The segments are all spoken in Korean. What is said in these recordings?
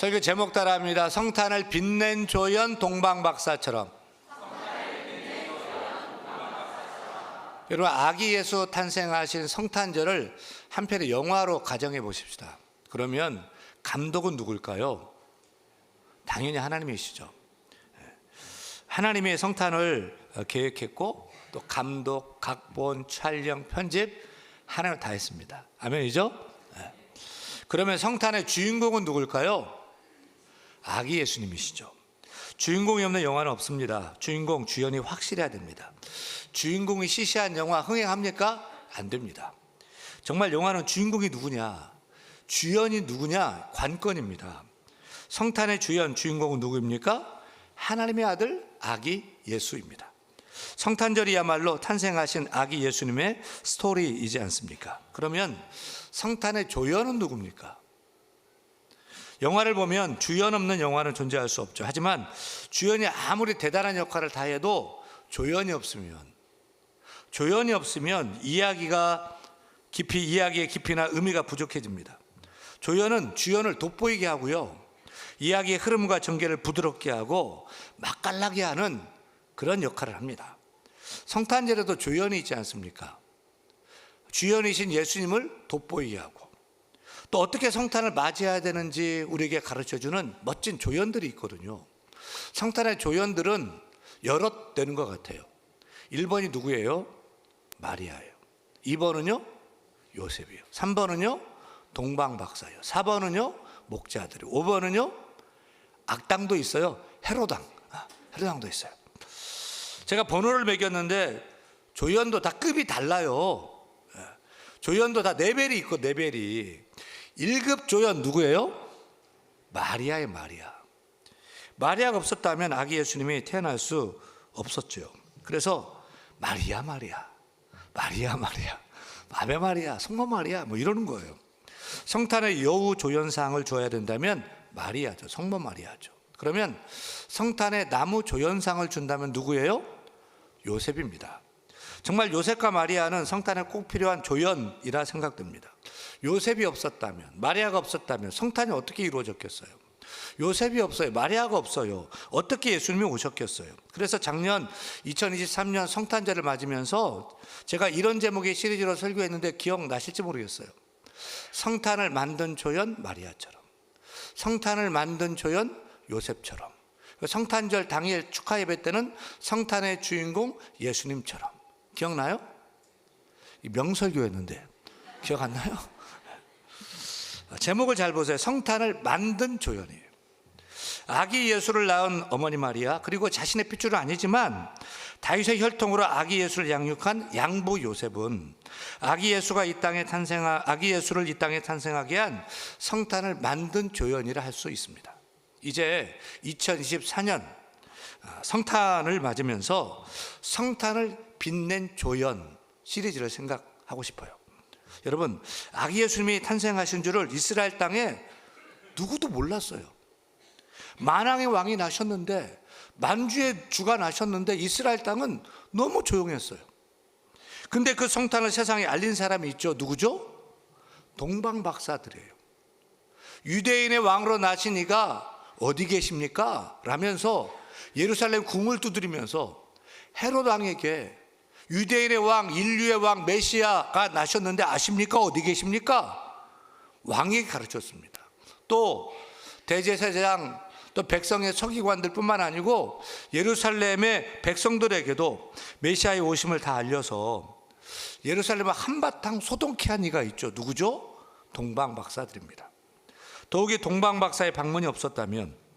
설교 제목 따라합니다. 성탄을 빛낸 조연 동방박사처럼. 여러분, 아기 예수 탄생하신 성탄절을 한편의 영화로 가정해 보십시다. 그러면 감독은 누굴까요? 당연히 하나님이시죠. 하나님이 성탄을 계획했고 또 감독, 각본, 촬영, 편집 하나님 다 했습니다. 아멘이죠? 그러면 성탄의 주인공은 누굴까요? 아기 예수님이시죠. 주인공이 없는 영화는 없습니다. 주인공, 주연이 확실해야 됩니다. 주인공이 시시한 영화 흥행합니까? 안 됩니다. 정말 영화는 주인공이 누구냐, 주연이 누구냐 관건입니다. 성탄의 주연, 주인공은 누구입니까? 하나님의 아들 아기 예수입니다. 성탄절이야말로 탄생하신 아기 예수님의 스토리이지 않습니까? 그러면 성탄의 조연은 누굽니까? 영화를 보면 주연 없는 영화는 존재할 수 없죠. 하지만 주연이 아무리 대단한 역할을 다해도 조연이 없으면 이야기의 깊이나 의미가 부족해집니다. 조연은 주연을 돋보이게 하고요, 이야기의 흐름과 전개를 부드럽게 하고 맛깔나게 하는 그런 역할을 합니다. 성탄절에도 조연이 있지 않습니까? 주연이신 예수님을 돋보이게 하고 또 어떻게 성탄을 맞이해야 되는지 우리에게 가르쳐주는 멋진 조연들이 있거든요. 성탄의 조연들은 여럿 되는 것 같아요. 1번이 누구예요? 마리아예요. 2번은요? 요셉이에요. 3번은요? 동방박사예요. 4번은요? 목자들이에요. 5번은요? 악당도 있어요. 헤로당도 있어요. 제가 번호를 매겼는데 조연도 다 급이 달라요. 조연도 다 레벨이 있고, 레벨이. 1급 조연 누구예요? 마리아예요. 마리아가 없었다면 아기 예수님이 태어날 수 없었죠. 그래서 마리아 아베 마리아, 성모 마리아 뭐 이러는 거예요. 성탄의 여우 조연상을 줘야 된다면 마리아죠. 성모 마리아죠. 그러면 성탄의 나무 조연상을 준다면 누구예요? 요셉입니다. 정말 요셉과 마리아는 성탄에 꼭 필요한 조연이라 생각됩니다. 요셉이 없었다면, 마리아가 없었다면 성탄이 어떻게 이루어졌겠어요? 요셉이 없어요, 마리아가 없어요, 어떻게 예수님이 오셨겠어요? 그래서 작년 2023년 성탄절을 맞으면서 제가 이런 제목의 시리즈로 설교했는데 기억나실지 모르겠어요. 성탄을 만든 조연 마리아처럼, 성탄을 만든 조연 요셉처럼, 성탄절 당일 축하 예배 때는 성탄의 주인공 예수님처럼. 기억나요? 명설교였는데 기억 안 나요? 제목을 잘 보세요. 성탄을 만든 조연이에요. 아기 예수를 낳은 어머니 마리아, 그리고 자신의 핏줄은 아니지만 다윗의 혈통으로 아기 예수를 양육한 양부 요셉은 아기 예수를 이 땅에 탄생하게 한 성탄을 만든 조연이라 할 수 있습니다. 이제 2024년 성탄을 맞으면서 성탄을 빛낸 조연 시리즈를 생각하고 싶어요. 여러분, 아기 예수님이 탄생하신 줄을 이스라엘 땅에 누구도 몰랐어요. 만왕의 왕이 나셨는데, 만주의 주가 나셨는데 이스라엘 땅은 너무 조용했어요. 근데 그 성탄을 세상에 알린 사람이 있죠. 누구죠? 동방박사들이에요. 유대인의 왕으로 나신 이가 어디 계십니까? 라면서 예루살렘 궁을 두드리면서 헤롯 왕에게 유대인의 왕, 인류의 왕 메시아가 나셨는데 아십니까? 어디 계십니까? 왕에게 가르쳤습니다. 또 대제사장, 또 백성의 서기관들 뿐만 아니고 예루살렘의 백성들에게도 메시아의 오심을 다 알려서 예루살렘을 한바탕 소동케 한 이가 있죠. 누구죠? 동방박사들입니다. 더욱이 동방박사의 방문이 없었다면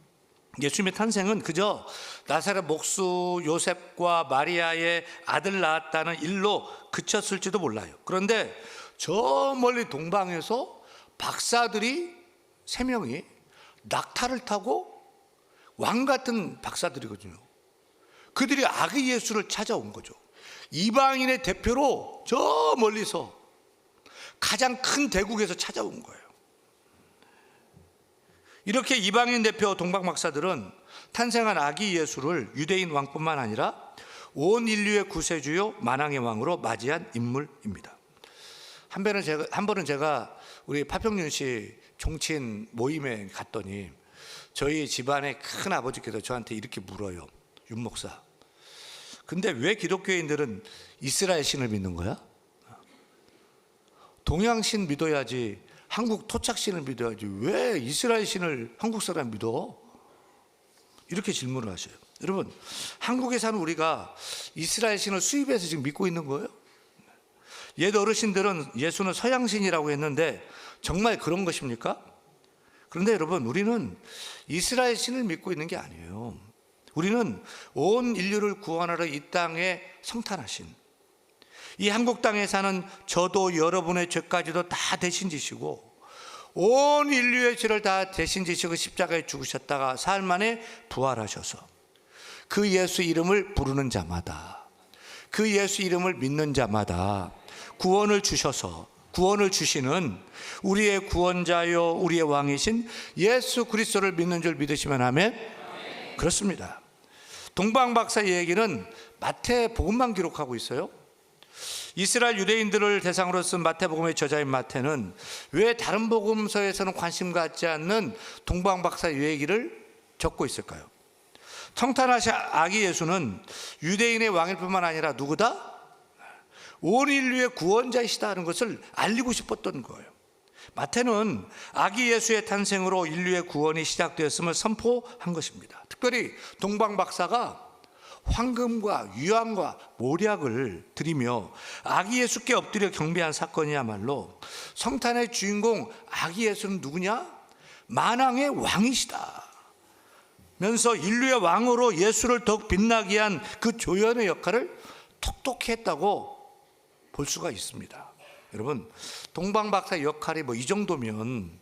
예수님의 탄생은 그저 나사렛 목수 요셉과 마리아의 아들 낳았다는 일로 그쳤을지도 몰라요. 그런데 저 멀리 동방에서 박사들이 3명이 낙타를 타고, 왕 같은 박사들이거든요. 그들이 아기 예수를 찾아온 거죠. 이방인의 대표로 저 멀리서 가장 큰 대국에서 찾아온 거예요. 이렇게 이방인 대표 동방박사들은 탄생한 아기 예수를 유대인 왕뿐만 아니라 온 인류의 구세주요 만왕의 왕으로 맞이한 인물입니다. 한 번은 제가 우리 파평윤 씨 종친 모임에 갔더니 저희 집안의 큰 아버지께서 저한테 이렇게 물어요. 윤 목사, 근데 왜 기독교인들은 이스라엘 신을 믿는 거야? 동양신 믿어야지, 한국 토착신을 믿어야지 왜 이스라엘 신을 한국 사람 믿어? 이렇게 질문을 하셔요. 여러분, 한국에 사는 우리가 이스라엘 신을 수입해서 지금 믿고 있는 거예요? 옛 어르신들은 예수는 서양신이라고 했는데 정말 그런 것입니까? 그런데 여러분, 우리는 이스라엘 신을 믿고 있는 게 아니에요. 우리는 온 인류를 구원하러 이 땅에 성탄하신, 이 한국 땅에 사는 저도 여러분의 죄까지도 다 대신 지시고 온 인류의 죄를 다 대신 지시고 십자가에 죽으셨다가 사흘 만에 부활하셔서 그 예수 이름을 부르는 자마다, 그 예수 이름을 믿는 자마다 구원을 주셔서, 구원을 주시는 우리의 구원자요 우리의 왕이신 예수 그리스도를 믿는 줄 믿으시면 아멘? 그렇습니다. 동방박사 얘기는 마태복음만 기록하고 있어요. 이스라엘 유대인들을 대상으로 쓴 마태복음의 저자인 마태는 왜 다른 복음서에서는 관심 갖지 않는 동방박사 얘기를 적고 있을까요? 성탄하신 아기 예수는 유대인의 왕일 뿐만 아니라 누구다? 온 인류의 구원자이시다는 것을 알리고 싶었던 거예요. 마태는 아기 예수의 탄생으로 인류의 구원이 시작되었음을 선포한 것입니다. 특별히 동방박사가 황금과 유황과 모략을 드리며 아기 예수께 엎드려 경배한 사건이야말로 성탄의 주인공 아기 예수는 누구냐? 만왕의 왕이시다 면서 인류의 왕으로 예수를 더욱 빛나게 한 그 조연의 역할을 톡톡히 했다고 볼 수가 있습니다. 여러분, 동방박사 역할이 이 정도면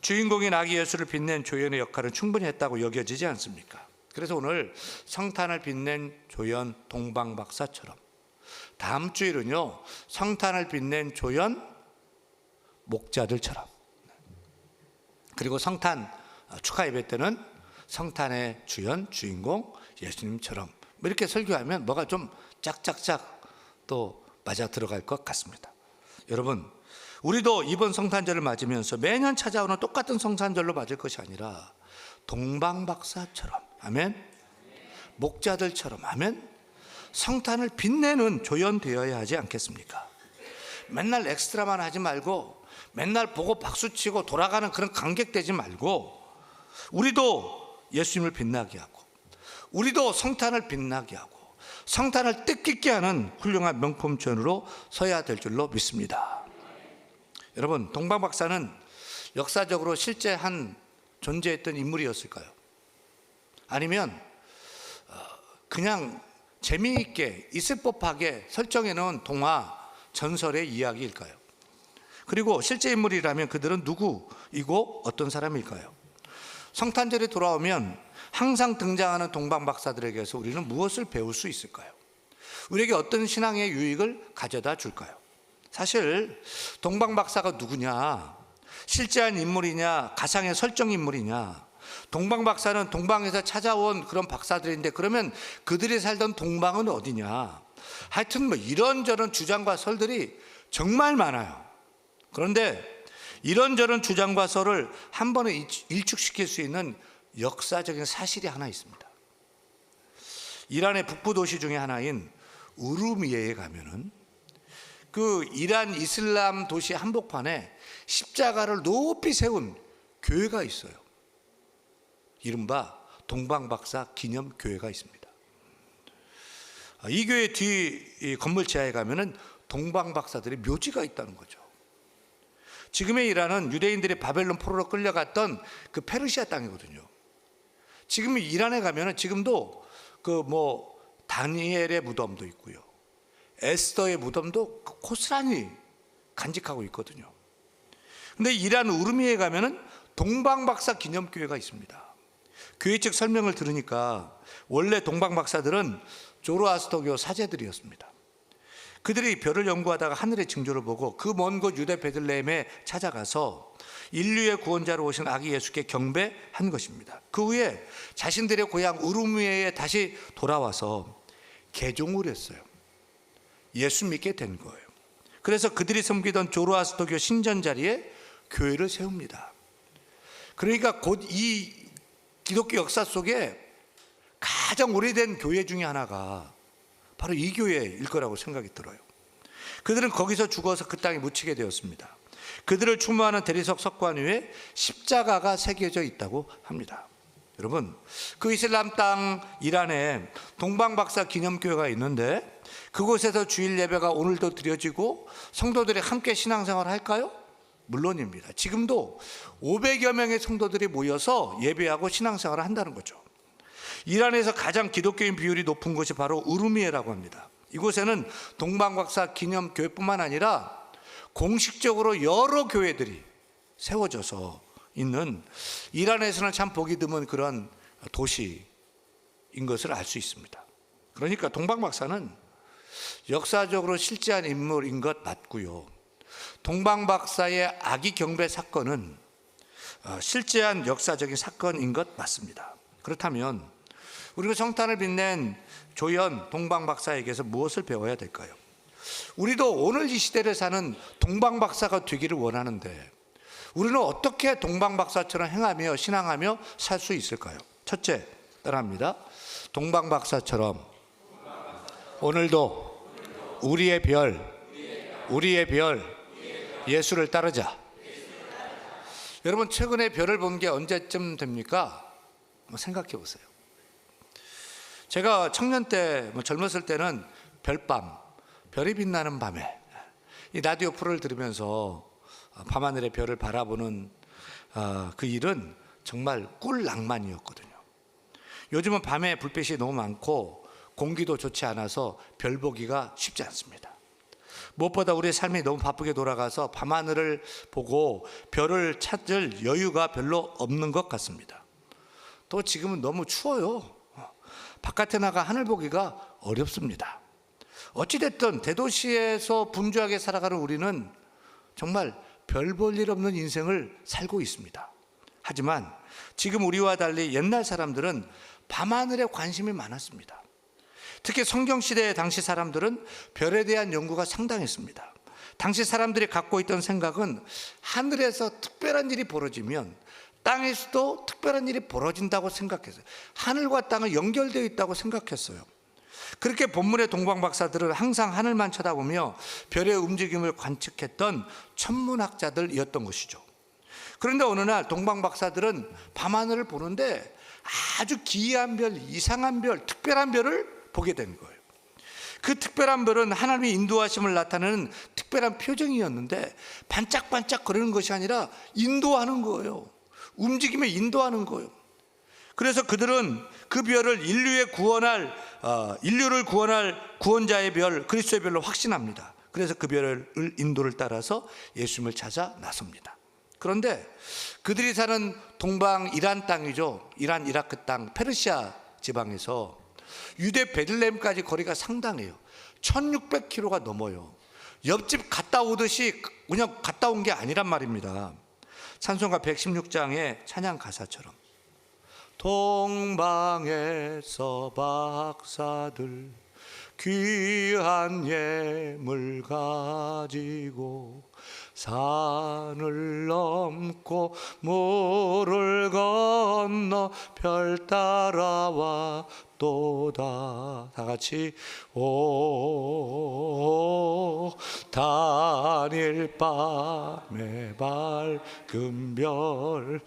주인공인 아기 예수를 빛낸 조연의 역할은 충분히 했다고 여겨지지 않습니까? 그래서 오늘 성탄을 빛낸 조연 동방박사처럼 다음 주일은요, 성탄을 빛낸 조연 목자들처럼, 그리고 성탄 축하 예배 때는 성탄의 주연 주인공 예수님처럼 이렇게 설교하면 뭐가 좀 짝짝짝 또 맞아 들어갈 것 같습니다. 여러분, 우리도 이번 성탄절을 맞으면서 매년 찾아오는 똑같은 성탄절로 맞을 것이 아니라 동방박사처럼, 아멘, 목자들처럼, 아멘, 성탄을 빛내는 조연되어야 하지 않겠습니까? 맨날 엑스트라만 하지 말고 맨날 보고 박수치고 돌아가는 그런 관객 되지 말고 우리도 예수님을 빛나게 하고 우리도 성탄을 빛나게 하고 성탄을 뜻깊게 하는 훌륭한 명품전으로 서야 될 줄로 믿습니다. 여러분, 동방박사는 역사적으로 실제 한 존재했던 인물이었을까요? 아니면 그냥 재미있게 있을 법하게 설정해 놓은 동화 전설의 이야기일까요? 그리고 실제 인물이라면 그들은 누구이고 어떤 사람일까요? 성탄절이 돌아오면 항상 등장하는 동방박사들에게서 우리는 무엇을 배울 수 있을까요? 우리에게 어떤 신앙의 유익을 가져다 줄까요? 사실 동방박사가 누구냐, 실제한 인물이냐, 가상의 설정 인물이냐, 동방박사는 동방에서 찾아온 그런 박사들인데 그러면 그들이 살던 동방은 어디냐, 하여튼 이런저런 주장과 설들이 정말 많아요. 그런데 이런저런 주장과 설을 한 번에 일축시킬 수 있는 역사적인 사실이 하나 있습니다. 이란의 북부 도시 중에 하나인 우르미에에 가면은 그 이란 이슬람 도시 한복판에 십자가를 높이 세운 교회가 있어요. 이른바 동방박사 기념교회가 있습니다. 이 교회 뒤 건물 지하에 가면은 동방박사들의 묘지가 있다는 거죠. 지금의 이란은 유대인들이 바벨론 포로로 끌려갔던 그 페르시아 땅이거든요. 지금 이란에 가면은 지금도 다니엘의 무덤도 있고요, 에스더의 무덤도 고스란히 간직하고 있거든요. 근데 이란 우르미에 가면은 동방박사 기념교회가 있습니다. 교회 측 설명을 들으니까 원래 동방박사들은 조로아스터교 사제들이었습니다. 그들이 별을 연구하다가 하늘의 징조를 보고 그 먼 곳 유대 베들레헴에 찾아가서 인류의 구원자로 오신 아기 예수께 경배한 것입니다. 그 후에 자신들의 고향 우르미에에 다시 돌아와서 개종을 했어요. 예수 믿게 된 거예요. 그래서 그들이 섬기던 조로아스터교 신전 자리에 교회를 세웁니다. 그러니까 곧 이 기독교 역사 속에 가장 오래된 교회 중에 하나가 바로 이 교회일 거라고 생각이 들어요. 그들은 거기서 죽어서 그 땅에 묻히게 되었습니다. 그들을 추모하는 대리석 석관 위에 십자가가 새겨져 있다고 합니다. 여러분, 그 이슬람 땅 이란에 동방박사 기념교회가 있는데 그곳에서 주일 예배가 오늘도 드려지고 성도들이 함께 신앙생활을 할까요? 물론입니다. 지금도 500여 명의 성도들이 모여서 예배하고 신앙생활을 한다는 거죠. 이란에서 가장 기독교인 비율이 높은 곳이 바로 우르미에라고 합니다. 이곳에는 동방박사 기념교회뿐만 아니라 공식적으로 여러 교회들이 세워져서 있는, 이란에서는 참 보기 드문 그런 도시인 것을 알 수 있습니다. 그러니까 동방박사는 역사적으로 실제한 인물인 것 맞고요. 동방박사의 아기 경배 사건은 실제한 역사적인 사건인 것 맞습니다. 그렇다면 우리가 성탄을 빛낸 조연 동방박사에게서 무엇을 배워야 될까요? 우리도 오늘 이 시대를 사는 동방박사가 되기를 원하는데 우리는 어떻게 동방박사처럼 행하며 신앙하며 살 수 있을까요? 첫째, 따라합니다. 동방박사처럼 오늘도 우리의 별 예수를 따르자. 여러분, 최근에 별을 본 게 언제쯤 됩니까? 생각해 보세요. 제가 청년 때, 젊었을 때는 별밤, 별이 빛나는 밤에 이 라디오 프로를 들으면서 밤하늘의 별을 바라보는 그 일은 정말 꿀 낭만이었거든요. 요즘은 밤에 불빛이 너무 많고 공기도 좋지 않아서 별 보기가 쉽지 않습니다. 무엇보다 우리의 삶이 너무 바쁘게 돌아가서 밤하늘을 보고 별을 찾을 여유가 별로 없는 것 같습니다. 또 지금은 너무 추워요. 바깥에 나가 하늘 보기가 어렵습니다. 어찌됐든 대도시에서 분주하게 살아가는 우리는 정말 별 볼 일 없는 인생을 살고 있습니다. 하지만 지금 우리와 달리 옛날 사람들은 밤하늘에 관심이 많았습니다. 특히 성경시대의 당시 사람들은 별에 대한 연구가 상당했습니다. 당시 사람들이 갖고 있던 생각은 하늘에서 특별한 일이 벌어지면 땅에서도 특별한 일이 벌어진다고 생각했어요. 하늘과 땅은 연결되어 있다고 생각했어요. 그렇게 본문의 동방박사들은 항상 하늘만 쳐다보며 별의 움직임을 관측했던 천문학자들이었던 것이죠. 그런데 어느 날 동방박사들은 밤하늘을 보는데 아주 기이한 별, 이상한 별, 특별한 별을 보게 된 거예요. 그 특별한 별은 하나님의 인도하심을 나타내는 특별한 표정이었는데 반짝반짝 거리는 것이 아니라 인도하는 거예요. 움직임에 인도하는 거예요. 그래서 그들은 그 별을 인류를 구원할 구원자의 별, 그리스도의 별로 확신합니다. 그래서 그 별을 인도를 따라서 예수님을 찾아 나섭니다. 그런데 그들이 사는 동방 이란 땅이죠. 이란, 이라크 땅, 페르시아 지방에서 유대 베들레헴까지 거리가 상당해요. 1600km가 넘어요. 옆집 갔다 오듯이 그냥 갔다 온 게 아니란 말입니다. 찬송가 116장의 찬양 가사처럼 동방에서 박사들 귀한 예물 가지고 산을 넘고 물을 건너 별 따라와 또다. 다 같이 오 단일 밤의 밝은 별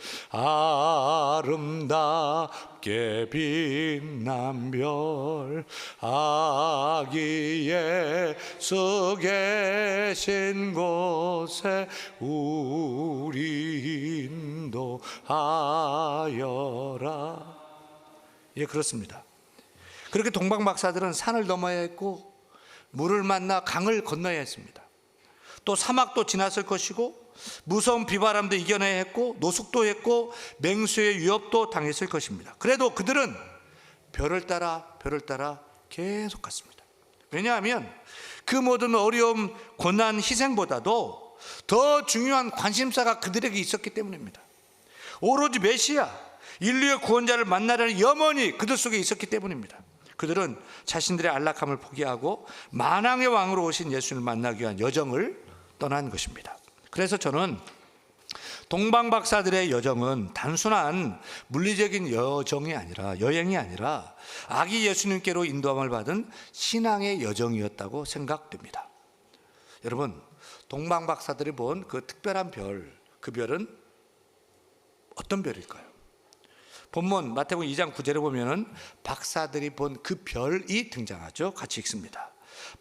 아름답게 빛난 별 아기 예수 계신 곳에 우리 인도하여라. 예, 그렇습니다. 그렇게 동방박사들은 산을 넘어야 했고 물을 만나 강을 건너야 했습니다. 또 사막도 지났을 것이고 무서운 비바람도 이겨내야 했고 노숙도 했고 맹수의 위협도 당했을 것입니다. 그래도 그들은 별을 따라 계속 갔습니다. 왜냐하면 그 모든 어려움, 고난, 희생보다도 더 중요한 관심사가 그들에게 있었기 때문입니다. 오로지 메시아, 인류의 구원자를 만나려는 염원이 그들 속에 있었기 때문입니다. 그들은 자신들의 안락함을 포기하고 만왕의 왕으로 오신 예수님을 만나기 위한 여정을 떠난 것입니다. 그래서 저는 동방박사들의 여정은 단순한 물리적인 여행이 아니라 아기 예수님께로 인도함을 받은 신앙의 여정이었다고 생각됩니다. 여러분, 동방박사들이 본 그 특별한 별, 그 별은 어떤 별일까요? 본문 마태복음 2장 9절에 보면은 박사들이 본 그 별이 등장하죠. 같이 읽습니다.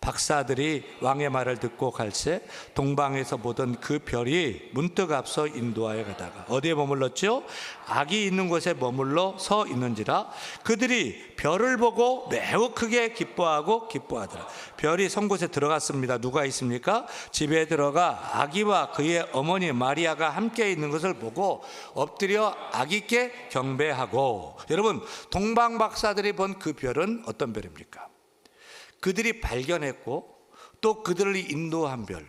박사들이 왕의 말을 듣고 갈새 동방에서 보던 그 별이 문득 앞서 인도하여 가다가 어디에 머물렀죠? 악이 있는 곳에 머물러 서 있는지라 그들이 별을 보고 매우 크게 기뻐하더라. 별이 선 곳에 들어갔습니다. 누가 있습니까? 집에 들어가 아기와 그의 어머니 마리아가 함께 있는 것을 보고 엎드려 아기께 경배하고. 여러분, 동방 박사들이 본 그 별은 어떤 별입니까? 그들이 발견했고 또 그들을 인도한 별,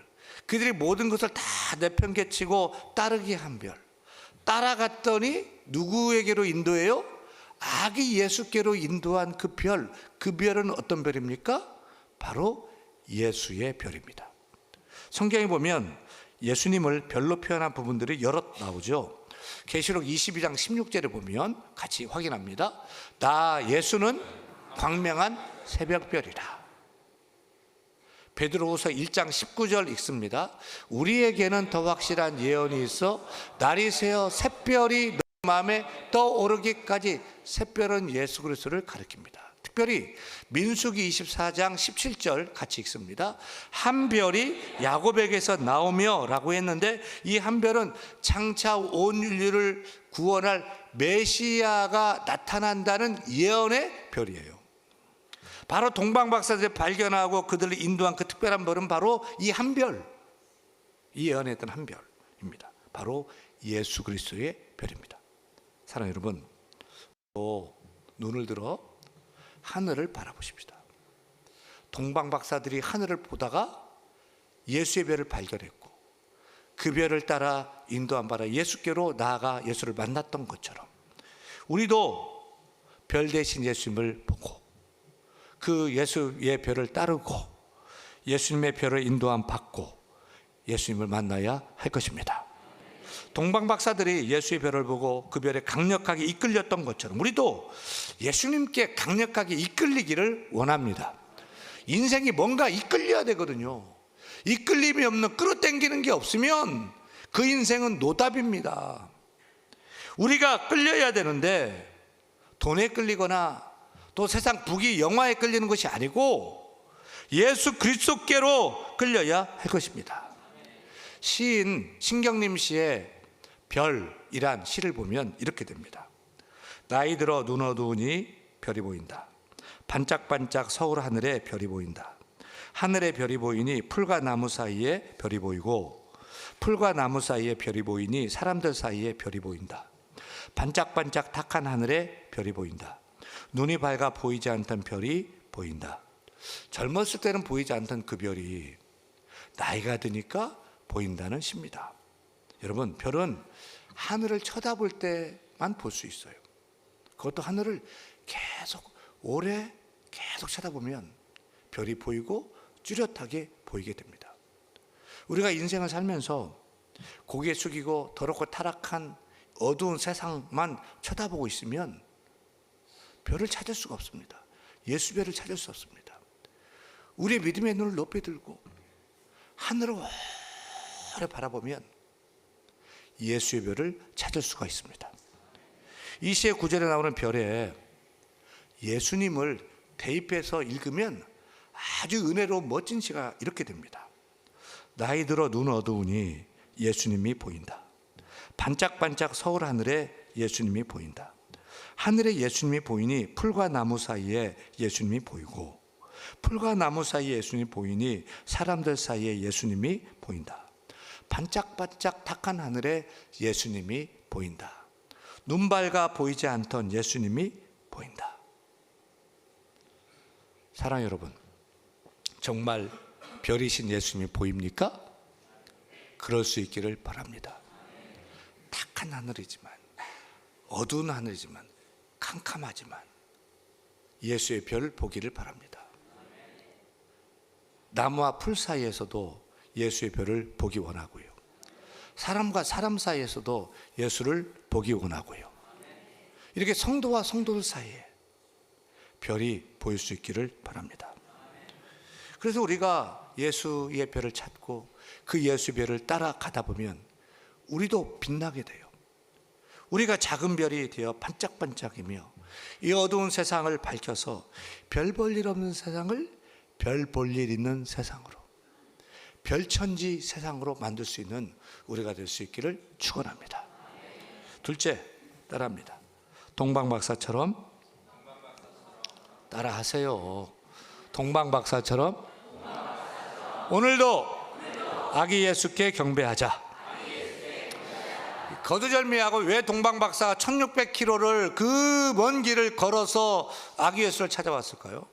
그들이 모든 것을 다 내팽개치고 따르게 한 별, 따라갔더니 누구에게로 인도해요? 아기 예수께로 인도한 그 별, 그 별은 어떤 별입니까? 바로 예수의 별입니다. 성경에 보면 예수님을 별로 표현한 부분들이 여러 나오죠. 계시록 22장 16절에 보면 같이 확인합니다. 나 예수는 광명한 새벽별이라. 베드로후서 1장 19절 읽습니다. 우리에게는 더 확실한 예언이 있어 날이 새어 샛별이 너희 마음에 떠오르기까지. 샛별은 예수 그리스도를 가리킵니다. 특별히 민수기 24장 17절 같이 읽습니다. 한 별이 야곱에게서 나오며 라고 했는데 이 한 별은 장차 온 인류를 구원할 메시아가 나타난다는 예언의 별이에요. 바로 동방박사들이 발견하고 그들을 인도한 그 특별한 별은 바로 이 한 별, 이 예언했던 한 별입니다. 바로 예수 그리스도의 별입니다. 사랑하는 여러분, 또 눈을 들어 하늘을 바라보십시다. 동방박사들이 하늘을 보다가 예수의 별을 발견했고 그 별을 따라 인도한 바라 예수께로 나아가 예수를 만났던 것처럼 우리도 별 대신 예수님을 보고 그 예수의 별을 따르고 예수님의 별을 인도함 받고 예수님을 만나야 할 것입니다. 동방박사들이 예수의 별을 보고 그 별에 강력하게 이끌렸던 것처럼 우리도 예수님께 강력하게 이끌리기를 원합니다. 인생이 뭔가 이끌려야 되거든요. 이끌림이 없는, 끌어당기는 게 없으면 그 인생은 노답입니다. 우리가 끌려야 되는데 돈에 끌리거나 또 세상 부귀 영화에 끌리는 것이 아니고 예수 그리스도께로 끌려야 할 것입니다. 시인 신경림 씨의 별이란 시를 보면 이렇게 됩니다. 나이 들어 눈 어두우니 별이 보인다. 반짝반짝 서울 하늘에 별이 보인다. 하늘에 별이 보이니 풀과 나무 사이에 별이 보이고 풀과 나무 사이에 별이 보이니 사람들 사이에 별이 보인다. 반짝반짝 탁한 하늘에 별이 보인다. 눈이 밝아 보이지 않던 별이 보인다. 젊었을 때는 보이지 않던 그 별이 나이가 드니까 보인다는 시입니다. 여러분, 별은 하늘을 쳐다볼 때만 볼 수 있어요. 그것도 하늘을 계속 오래 계속 쳐다보면 별이 보이고 뚜렷하게 보이게 됩니다. 우리가 인생을 살면서 고개 숙이고 더럽고 타락한 어두운 세상만 쳐다보고 있으면 별을 찾을 수가 없습니다. 예수 별을 찾을 수 없습니다. 우리의 믿음의 눈을 높이 들고 하늘을 오래 바라보면 예수의 별을 찾을 수가 있습니다. 이 시의 9절에 나오는 별에 예수님을 대입해서 읽으면 아주 은혜로운 멋진 시가 이렇게 됩니다. 나이 들어 눈 어두우니 예수님이 보인다. 반짝반짝 서울 하늘에 예수님이 보인다. 하늘에 예수님이 보이니 풀과 나무 사이에 예수님이 보이고 풀과 나무 사이에 예수님이 보이니 사람들 사이에 예수님이 보인다. 반짝반짝 탁한 하늘에 예수님이 보인다. 눈 밝아 보이지 않던 예수님이 보인다. 사랑하는 여러분, 정말 별이신 예수님이 보입니까? 그럴 수 있기를 바랍니다. 탁한 하늘이지만 어두운 하늘이지만 캄캄하지만 예수의 별 보기를 바랍니다. 나무와 풀 사이에서도 예수의 별을 보기 원하고요. 사람과 사람 사이에서도 예수를 보기 원하고요. 이렇게 성도와 성도들 사이에 별이 보일 수 있기를 바랍니다. 그래서 우리가 예수의 별을 찾고 그 예수의 별을 따라가다 보면 우리도 빛나게 돼요. 우리가 작은 별이 되어 반짝반짝이며 이 어두운 세상을 밝혀서 별 볼 일 없는 세상을 별 볼 일 있는 세상으로, 별천지 세상으로 만들 수 있는 우리가 될 수 있기를 축원합니다. 둘째, 따라합니다. 동방박사처럼 따라하세요. 동방박사처럼 오늘도 아기 예수께 경배하자. 거두절미하고 왜 동방박사가 1600km를 그 먼 길을 걸어서 아기 예수를 찾아왔을까요?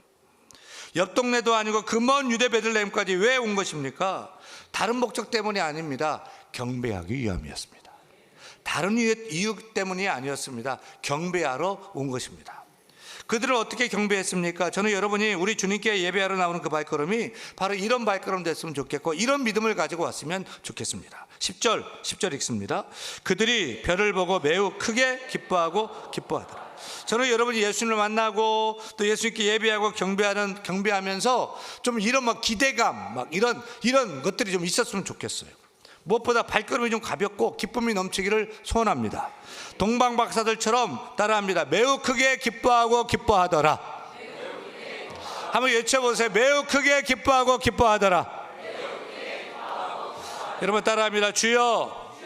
옆 동네도 아니고 그 먼 유대 베들레헴까지 왜 온 것입니까? 다른 목적 때문이 아닙니다. 경배하기 위함이었습니다. 다른 이유 때문이 아니었습니다. 경배하러 온 것입니다. 그들을 어떻게 경배했습니까? 저는 여러분이 우리 주님께 예배하러 나오는 그 발걸음이 바로 이런 발걸음 됐으면 좋겠고, 이런 믿음을 가지고 왔으면 좋겠습니다. 10절 읽습니다. 그들이 별을 보고 매우 크게 기뻐하더라. 저는 여러분이 예수님을 만나고 또 예수님께 예배하고 경배하면서 좀 이런 막 기대감, 막 이런 것들이 좀 있었으면 좋겠어요. 무엇보다 발걸음이 좀 가볍고 기쁨이 넘치기를 소원합니다. 동방박사들처럼 따라합니다. 매우 크게 기뻐하더라. 한번 외쳐보세요. 매우 크게 기뻐하더라. 여러분 따라합니다. 주여,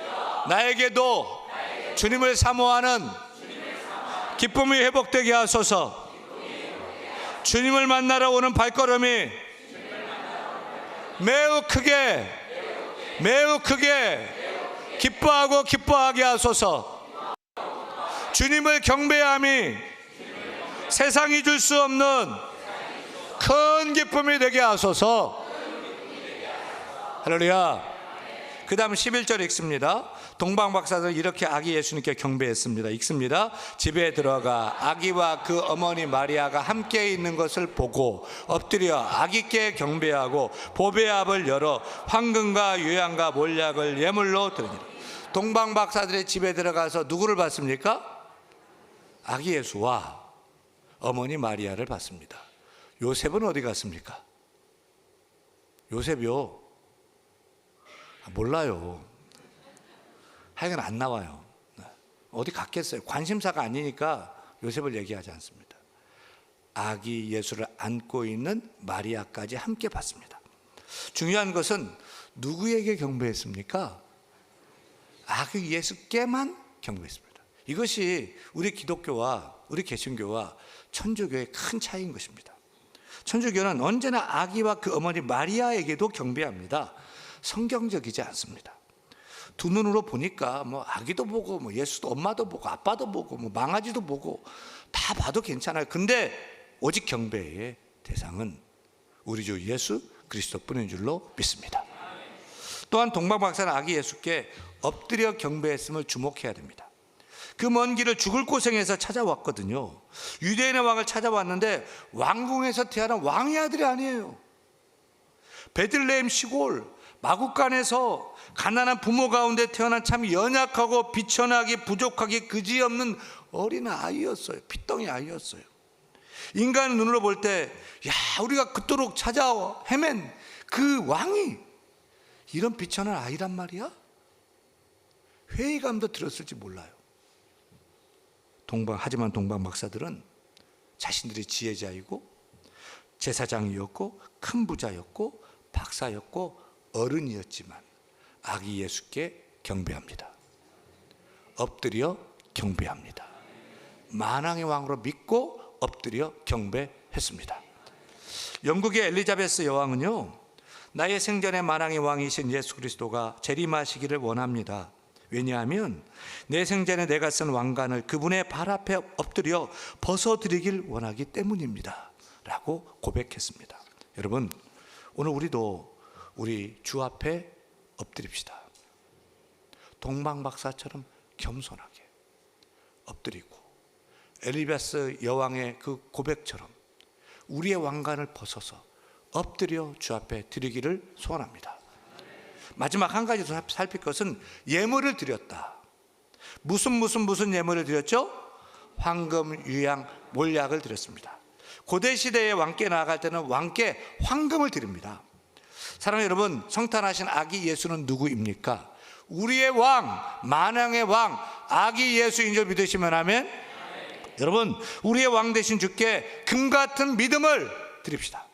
나에게도 주님을 사모하는 기쁨이 회복되게 하소서. 주님을 만나러 오는 발걸음이 매우 크게 기뻐하게 하소서. 주님을 경배함이 세상이 줄 수 없는 큰 기쁨이 되게 하소서. 할렐루야. 그 다음 11절 읽습니다. 동방박사들은 이렇게 아기 예수님께 경배했습니다. 읽습니다. 집에 들어가 아기와 그 어머니 마리아가 함께 있는 것을 보고 엎드려 아기께 경배하고 보배압을 열어 황금과 유향과 몰약을 예물로 드리니라. 동방박사들의 집에 들어가서 누구를 봤습니까? 아기 예수와 어머니 마리아를 봤습니다. 요셉은 어디 갔습니까? 요셉이요? 몰라요. 하여간 안 나와요. 어디 갔겠어요? 관심사가 아니니까 요셉을 얘기하지 않습니다. 아기 예수를 안고 있는 마리아까지 함께 봤습니다. 중요한 것은 누구에게 경배했습니까? 아기 예수께만 경배했습니다. 이것이 우리 기독교와 우리 개신교와 천주교의 큰 차이인 것입니다. 천주교는 언제나 아기와 그 어머니 마리아에게도 경배합니다. 성경적이지 않습니다. 두 눈으로 보니까 뭐 아기도 보고 뭐 예수도 엄마도 보고 아빠도 보고 뭐 망아지도 보고 다 봐도 괜찮아요. 근데 오직 경배의 대상은 우리 주 예수 그리스도뿐인 줄로 믿습니다. 또한 동방박사는 아기 예수께 엎드려 경배했음을 주목해야 됩니다. 그 먼 길을 죽을 고생해서 찾아왔거든요. 유대인의 왕을 찾아왔는데 왕궁에서 태어난 왕의 아들이 아니에요. 베들레헴 시골 마국간에서 가난한 부모 가운데 태어난 참 연약하고 비천하기 부족하기 그지없는 어린 아이였어요. 핏덩이 아이였어요. 인간 눈으로 볼 때 우리가 그토록 찾아 헤맨 그 왕이 이런 비천한 아이란 말이야? 회의감도 들었을지 몰라요. 하지만 동방박사들은 자신들이 지혜자이고 제사장이었고 큰 부자였고 박사였고 어른이었지만 아기 예수께 경배합니다. 엎드려 경배합니다. 만왕의 왕으로 믿고 엎드려 경배했습니다. 영국의 엘리자베스 여왕은요, 나의 생전에 만왕의 왕이신 예수 그리스도가 재림하시기를 원합니다. 왜냐하면 내 생전에 내가 쓴 왕관을 그분의 발 앞에 엎드려 벗어드리길 원하기 때문입니다 라고 고백했습니다. 여러분, 오늘 우리도 우리 주 앞에 엎드립시다. 동방박사처럼 겸손하게 엎드리고 엘리자베스 여왕의 그 고백처럼 우리의 왕관을 벗어서 엎드려 주 앞에 드리기를 소원합니다. 마지막 한 가지 더 살필 것은 예물을 드렸다. 무슨 예물을 드렸죠? 황금, 유향, 몰약을 드렸습니다. 고대 시대에 왕께 나아갈 때는 왕께 황금을 드립니다. 사랑하는 여러분, 성탄하신 아기 예수는 누구입니까? 우리의 왕, 만왕의 왕, 아기 예수인 줄 믿으시면 아멘. 여러분, 우리의 왕 되신 주께 금 같은 믿음을 드립시다.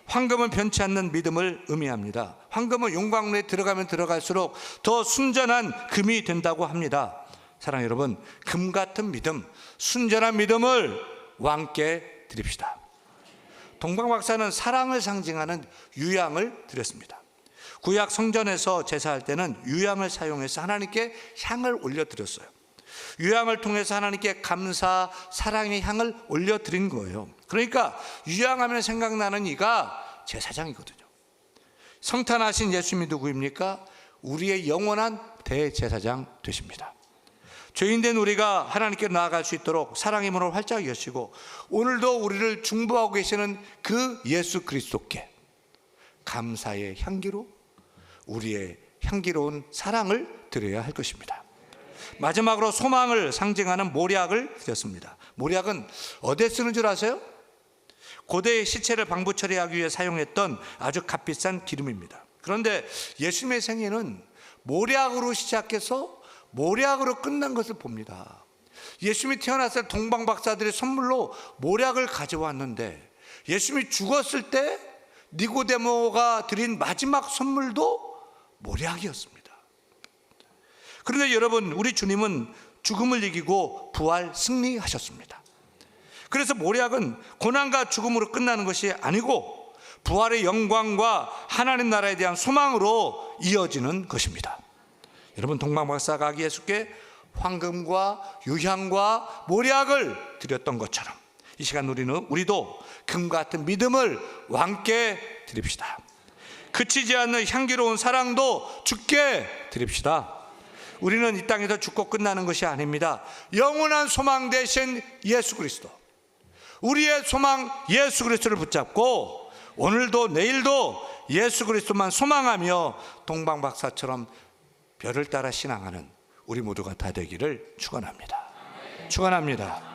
황금은 변치 않는 믿음을 의미합니다. 황금은 용광로에 들어가면 들어갈수록 더 순전한 금이 된다고 합니다. 사랑하는 여러분, 금 같은 믿음, 순전한 믿음을 왕께 드립시다. 동방박사는 사랑을 상징하는 유향을 드렸습니다. 구약 성전에서 제사할 때는 유향을 사용해서 하나님께 향을 올려드렸어요. 유향을 통해서 하나님께 감사, 사랑의 향을 올려드린 거예요. 그러니까 유향하면 생각나는 이가 제사장이거든요. 성탄하신 예수님이 누구입니까? 우리의 영원한 대제사장 되십니다. 죄인된 우리가 하나님께 나아갈 수 있도록 사랑의 문을 활짝 여시고 오늘도 우리를 중보하고 계시는 그 예수 그리스도께 감사의 향기로 우리의 향기로운 사랑을 드려야 할 것입니다. 마지막으로 소망을 상징하는 모략을 드렸습니다. 모략은 어디에 쓰는 줄 아세요? 고대의 시체를 방부 처리하기 위해 사용했던 아주 값비싼 기름입니다. 그런데 예수님의 생애는 모략으로 시작해서 모략으로 끝난 것을 봅니다. 예수님이 태어났을 때 동방박사들이 선물로 모략을 가져왔는데 예수님이 죽었을 때 니고데모가 드린 마지막 선물도 모략이었습니다. 그런데 여러분, 우리 주님은 죽음을 이기고 부활 승리하셨습니다. 그래서 모략은 고난과 죽음으로 끝나는 것이 아니고 부활의 영광과 하나님 나라에 대한 소망으로 이어지는 것입니다. 여러분, 동방박사가 아기 예수께 황금과 유향과 모략을 드렸던 것처럼 이 시간 우리도 금 같은 믿음을 왕께 드립시다. 그치지 않는 향기로운 사랑도 주께 드립시다. 우리는 이 땅에서 죽고 끝나는 것이 아닙니다. 영원한 소망 되신 예수 그리스도, 우리의 소망 예수 그리스도를 붙잡고 오늘도 내일도 예수 그리스도만 소망하며 동방박사처럼 별을 따라 신앙하는 우리 모두가 다 되기를 축원합니다. 축원합니다.